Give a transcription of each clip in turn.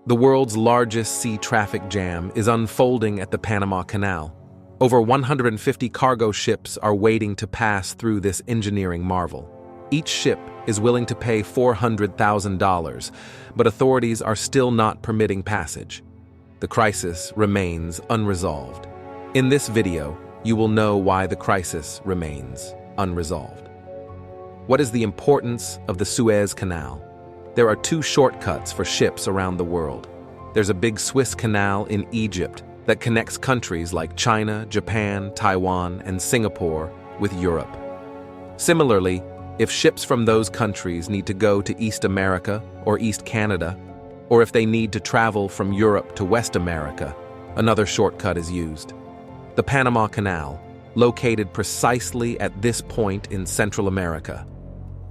The world's largest sea traffic jam is unfolding at the Panama Canal. Over 150 cargo ships are waiting to pass through this engineering marvel. Each ship is willing to pay $400,000, but authorities are still not permitting passage. The crisis remains unresolved. In this video, you will know why the crisis remains unresolved. What is the importance of the Suez Canal? There are two shortcuts for ships around the world. There's a big Suez Canal in Egypt that connects countries like China, Japan, Taiwan, and Singapore with Europe. Similarly, if ships from those countries need to go to East America or East Canada, or if they need to travel from Europe to West America, another shortcut is used. The Panama Canal, located precisely at this point in Central America.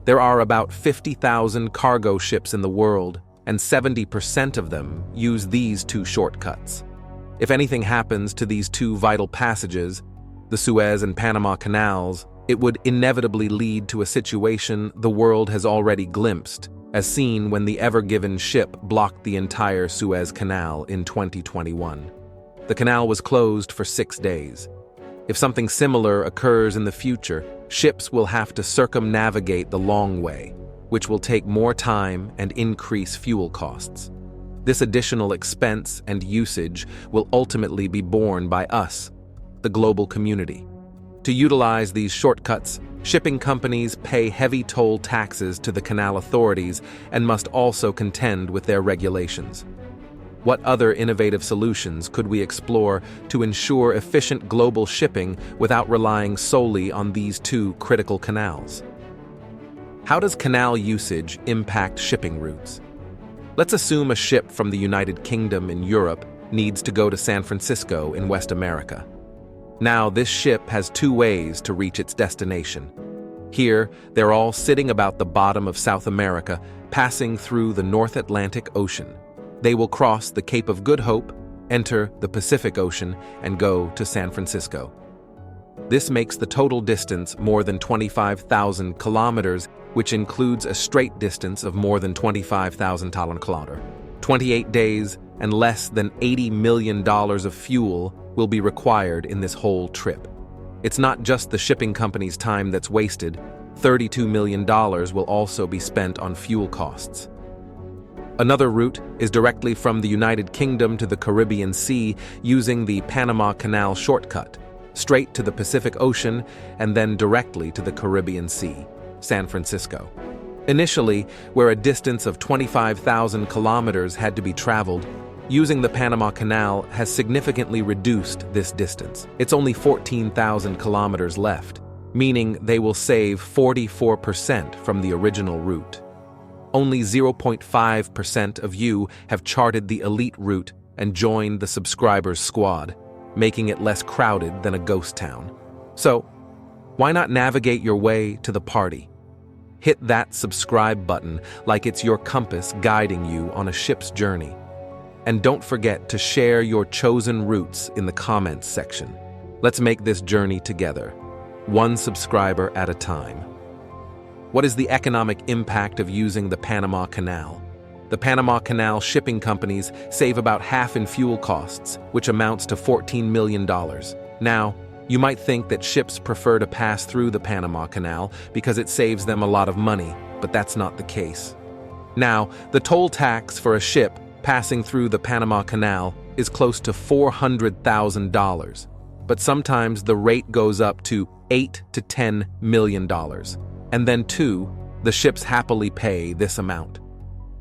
There are about 50,000 cargo ships in the world, and 70% of them use these two shortcuts. If anything happens to these two vital passages, the Suez and Panama Canals, it would inevitably lead to a situation the world has already glimpsed, as seen when the Ever Given ship blocked the entire Suez Canal in 2021. The canal was closed for 6 days. If something similar occurs in the future, ships will have to circumnavigate the long way, which will take more time and increase fuel costs. This additional expense and usage will ultimately be borne by us, the global community. To utilize these shortcuts, shipping companies pay heavy toll taxes to the canal authorities and must also contend with their regulations. What other innovative solutions could we explore to ensure efficient global shipping without relying solely on these two critical canals? How does canal usage impact shipping routes? Let's assume a ship from the United Kingdom in Europe needs to go to San Francisco in West America. Now, this ship has two ways to reach its destination. Here, they're all sitting about the bottom of South America, passing through the North Atlantic Ocean. They will cross the Cape of Good Hope, enter the Pacific Ocean, and go to San Francisco. This makes the total distance more than 25,000 kilometers, which includes a straight distance of more than 25,000 kilometers. 28 days and less than $80 million of fuel will be required in this whole trip. It's not just the shipping company's time that's wasted. $32 million will also be spent on fuel costs. Another route is directly from the United Kingdom to the Caribbean Sea using the Panama Canal shortcut, straight to the Pacific Ocean and then directly to the Caribbean Sea, San Francisco. Initially, where a distance of 25,000 kilometers had to be traveled, using the Panama Canal has significantly reduced this distance. It's only 14,000 kilometers left, meaning they will save 44% from the original route. Only 0.5% of you have charted the elite route and joined the subscribers squad, making it less crowded than a ghost town. So, why not navigate your way to the party? Hit that subscribe button like it's your compass guiding you on a ship's journey. And don't forget to share your chosen routes in the comments section. Let's make this journey together, one subscriber at a time. What is the economic impact of using the Panama Canal? The Panama Canal shipping companies save about half in fuel costs, which amounts to $14 million. Now, you might think that ships prefer to pass through the Panama Canal because it saves them a lot of money, but that's not the case. Now, the toll tax for a ship passing through the Panama Canal is close to $400,000, but sometimes the rate goes up to $8 to $10 million. And then the ships happily pay this amount.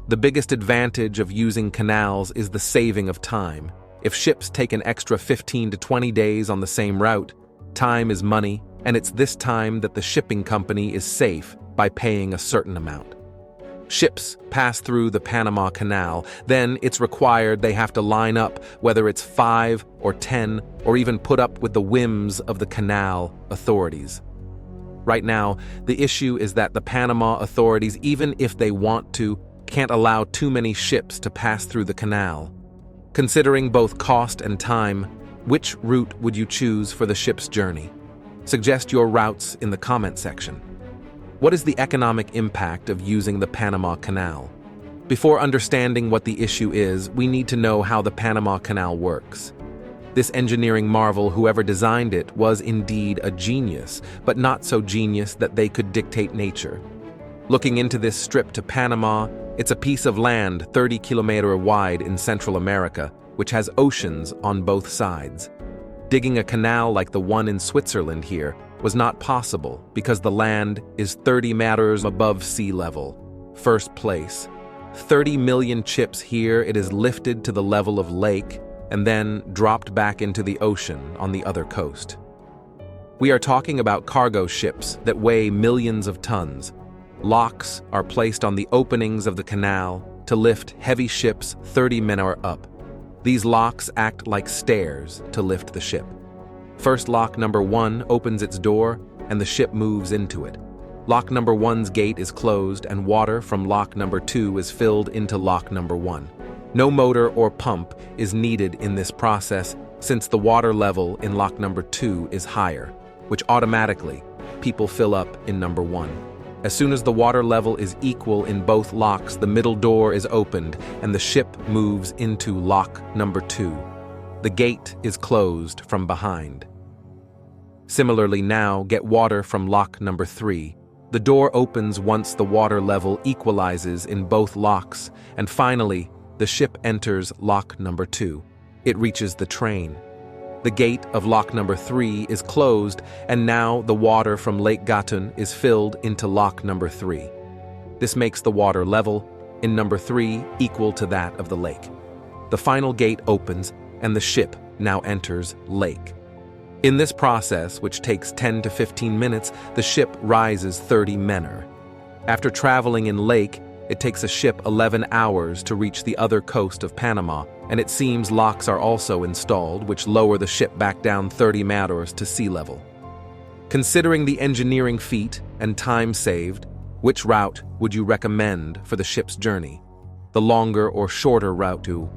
The biggest advantage of using canals is the saving of time. If ships take an extra 15 to 20 days on the same route, time is money, and it's this time that the shipping company is safe by paying a certain amount. Ships pass through the Panama Canal, then it's required they have to line up, whether it's 5 or 10, or even put up with the whims of the canal authorities. Right now, the issue is that the Panama authorities, even if they want to, can't allow too many ships to pass through the canal. Considering both cost and time, which route would you choose for the ship's journey? Suggest your routes in the comment section. What is the economic impact of using the Panama Canal? Before understanding what the issue is, we need to know how the Panama Canal works. This engineering marvel, whoever designed it, was indeed a genius, but not so genius that they could dictate nature. Looking into this strip to Panama, it's a piece of land 30 kilometers wide in Central America, which has oceans on both sides. Digging a canal like the one in Switzerland here was not possible because the land is 30 meters above sea level. First place. 30 million chips here, it is lifted to the level of lake and then dropped back into the ocean on the other coast. We are talking about cargo ships that weigh millions of tons. Locks are placed on the openings of the canal to lift heavy ships 30 meters up. These locks act like stairs to lift the ship. First lock number 1 opens its door and the ship moves into it. Lock number 1's gate is closed and water from lock number 2 is filled into lock number 1. No motor or pump is needed in this process since the water level in lock number 2 is higher, which automatically people fill up in number 1. As soon as the water level is equal in both locks, the middle door is opened and the ship moves into lock number 2. The gate is closed from behind. Similarly now, get water from lock number 3. The door opens once the water level equalizes in both locks, and finally, the ship enters lock number 2. It reaches the train. The gate of lock number 3 is closed, and now the water from Lake Gatun is filled into lock number 3. This makes the water level in number 3 equal to that of the lake. The final gate opens, and the ship now enters lake. In this process, which takes 10 to 15 minutes, the ship rises 30 meters. After traveling in lake, it takes a ship 11 hours to reach the other coast of Panama, and it seems locks are also installed, which lower the ship back down 30 meters to sea level. Considering the engineering feat and time saved, which route would you recommend for the ship's journey? The longer or shorter route to?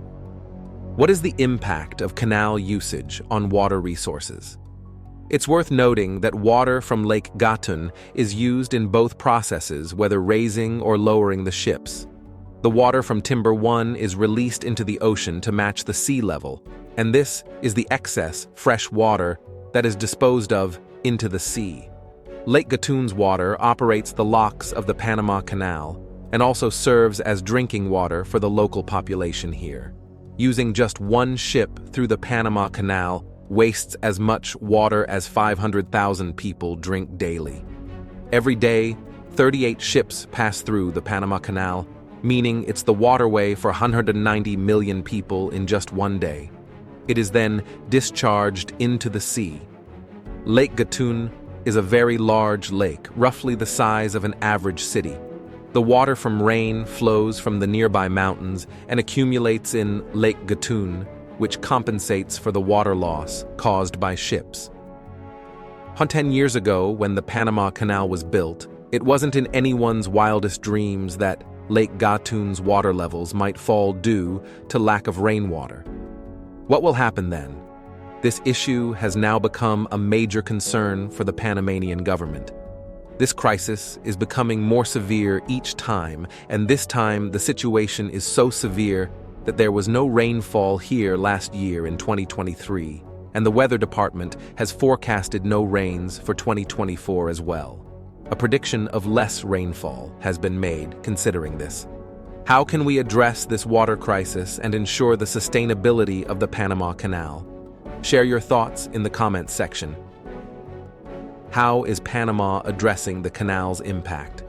What is the impact of canal usage on water resources? It's worth noting that water from Lake Gatun is used in both processes, whether raising or lowering the ships. The water from Timber 1 is released into the ocean to match the sea level, and this is the excess fresh water that is disposed of into the sea. Lake Gatun's water operates the locks of the Panama Canal and also serves as drinking water for the local population here. Using just one ship through the Panama Canal wastes as much water as 500,000 people drink daily. Every day, 38 ships pass through the Panama Canal, meaning it's the waterway for 190 million people in just one day. It is then discharged into the sea. Lake Gatun is a very large lake, roughly the size of an average city. The water from rain flows from the nearby mountains and accumulates in Lake Gatun, which compensates for the water loss caused by ships. 10 years ago, when the Panama Canal was built, it wasn't in anyone's wildest dreams that Lake Gatun's water levels might fall due to lack of rainwater. What will happen then? This issue has now become a major concern for the Panamanian government. This crisis is becoming more severe each time, and this time the situation is so severe that there was no rainfall here last year in 2023, and the weather department has forecasted no rains for 2024 as well. A prediction of less rainfall has been made considering this. How can we address this water crisis and ensure the sustainability of the Panama Canal? Share your thoughts in the comments section. How is Panama addressing the canal's impact?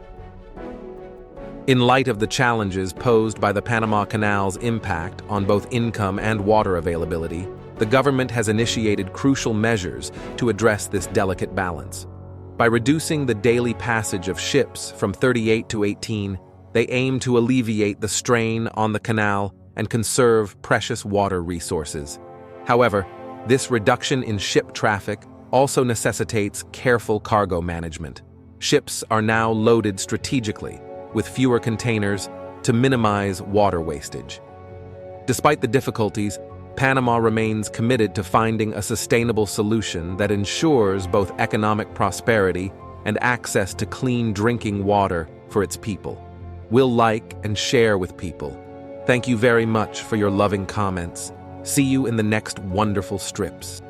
In light of the challenges posed by the Panama Canal's impact on both income and water availability, the government has initiated crucial measures to address this delicate balance. By reducing the daily passage of ships from 38 to 18, they aim to alleviate the strain on the canal and conserve precious water resources. However, this reduction in ship traffic also necessitates careful cargo management. Ships are now loaded strategically, with fewer containers to minimize water wastage. Despite the difficulties, Panama remains committed to finding a sustainable solution that ensures both economic prosperity and access to clean drinking water for its people. We'll like and share with people. Thank you very much for your loving comments. See you in the next wonderful strips.